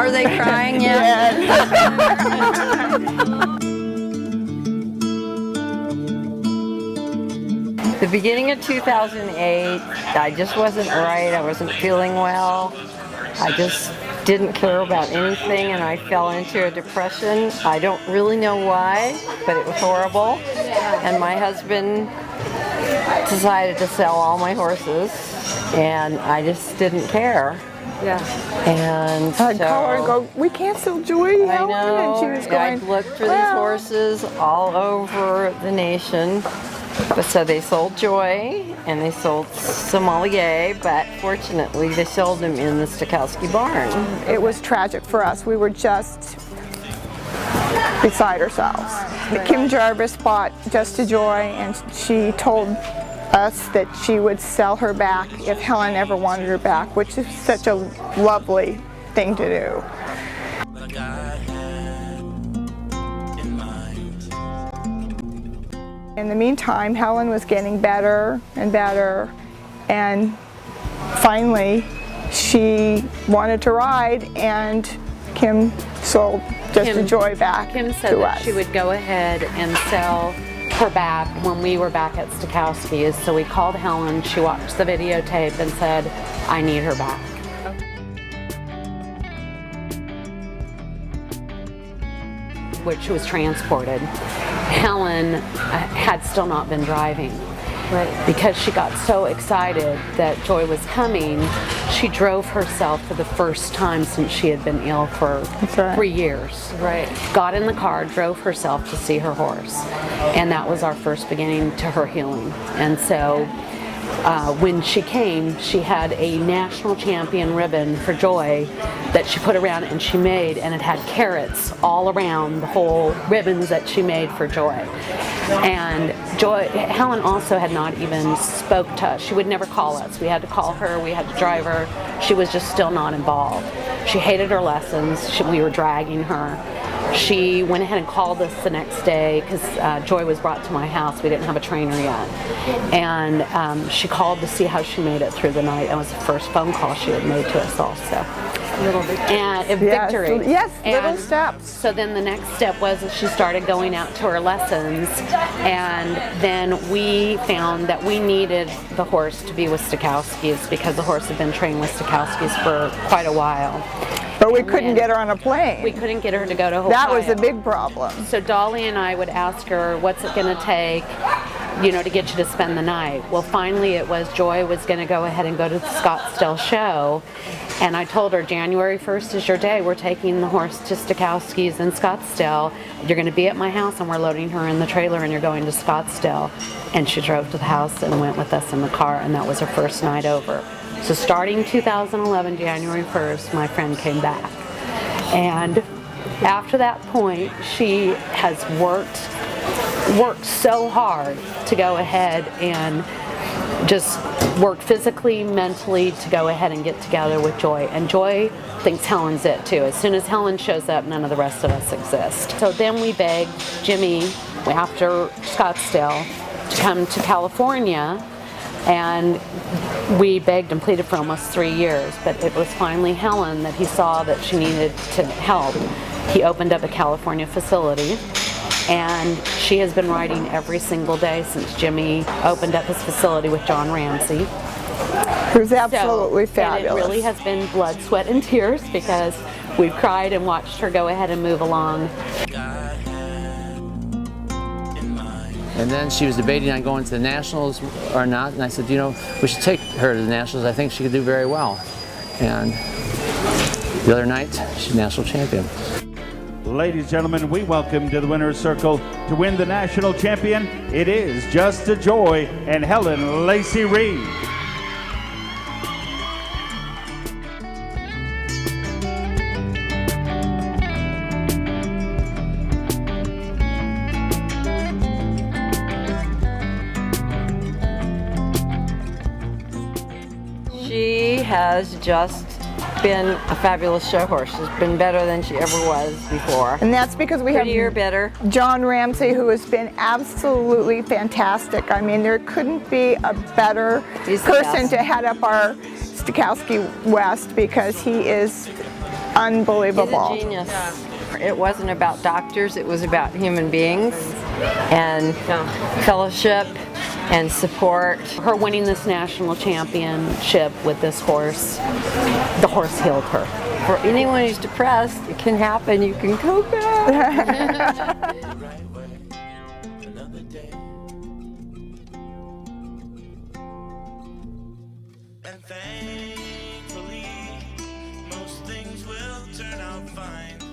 Are they crying yet? The beginning of 2008, I just wasn't right. I wasn't feeling well. I just didn't care about anything, and I fell into a depression. I don't really know why, but it was horrible. And my husband decided to sell all my horses, and I just didn't care. Yeah. And I'd call her and go, we can't sell Joy, Helen. I know. And she was going, I'd looked for these horses all over the nation. But so they sold Joy and they sold Sommelier, but fortunately they sold them in the Stokowski barn. it was tragic for us. We were just beside ourselves. Kim Jarvis bought Just a Joy, and she told us that she would sell her back if Helen ever wanted her back, which is such a lovely thing to do. In the meantime, Helen was getting better and better, and finally she wanted to ride, and Kim sold Just a Joy back Kim said to that us. she would go ahead and sell her back when we were back at Stokowski's. So we called Helen, she watched the videotape and said, I need her back. Which was transported. Helen had still not been driving. Right. Because she got so excited that Joy was coming, she drove herself for the first time since she had been ill for 3 years. Right. Got in the car, drove herself to see her horse. And that was our first beginning to her healing. And so when she came, she had a national champion ribbon for Joy that she put around and she made, and it had carrots all around the whole ribbons that she made for Joy. And Helen also had not even spoke to us. She would never call us. We had to call her, we had to drive her. She was just still not involved. She hated her lessons. We were dragging her. She went ahead and called us the next day because Joy was brought to my house. We didn't have a trainer yet. And she called to see how she made it through the night. That was the first phone call she had made to us also. Little victory. And a victory. Yes, and little steps. So then the next step was that she started going out to her lessons, and then we found that we needed the horse to be with Stokowski's because the horse had been trained with Stokowski's for quite a while. But we couldn't get her on a plane. We couldn't get her to go to Ohio. That was a big problem. So Dolly and I would ask her, what's it going to take, to get you to spend the night? Well, finally it was Joy was going to go ahead and go to the Scottsdale show. And I told her, January 1st is your day. We're taking the horse to Stokowski's in Scottsdale. You're going to be at my house, and we're loading her in the trailer, and you're going to Scottsdale. And she drove to the house and went with us in the car, and that was her first night over. So starting 2011, January 1st, my friend came back. And after that point, she has worked so hard to go ahead and just work physically, mentally to go ahead and get together with Joy. And Joy thinks Helen's it too. As soon as Helen shows up, none of the rest of us exist. So then we begged Jimmy, after Scottsdale, to come to California. And we begged and pleaded for almost 3 years, but it was finally Helen that he saw that she needed to help. He opened up a California facility, and she has been riding every single day since Jimmy opened up his facility with John Ramsey. Who's absolutely fabulous. And it really has been blood, sweat, and tears because we've cried and watched her go ahead and move along. And then she was debating on going to the Nationals or not, and I said, we should take her to the Nationals. I think she could do very well. And the other night, she's national champion. Ladies and gentlemen, we welcome to the winner's circle to win the national champion. It is Just a Joy and Helen Lacey Reed. She has just been a fabulous show horse. She's been better than she ever was before. And that's because we Prettier, have better. John Ramsey, who has been absolutely fantastic. I mean, there couldn't be a better person to head up our Stokowski West, because he is unbelievable. He's a genius. It wasn't about doctors, it was about human beings and fellowship and support. Her winning this national championship with this horse, the horse healed her. For anyone who's depressed, it can happen. You can go back. And thankfully, most things will turn out fine.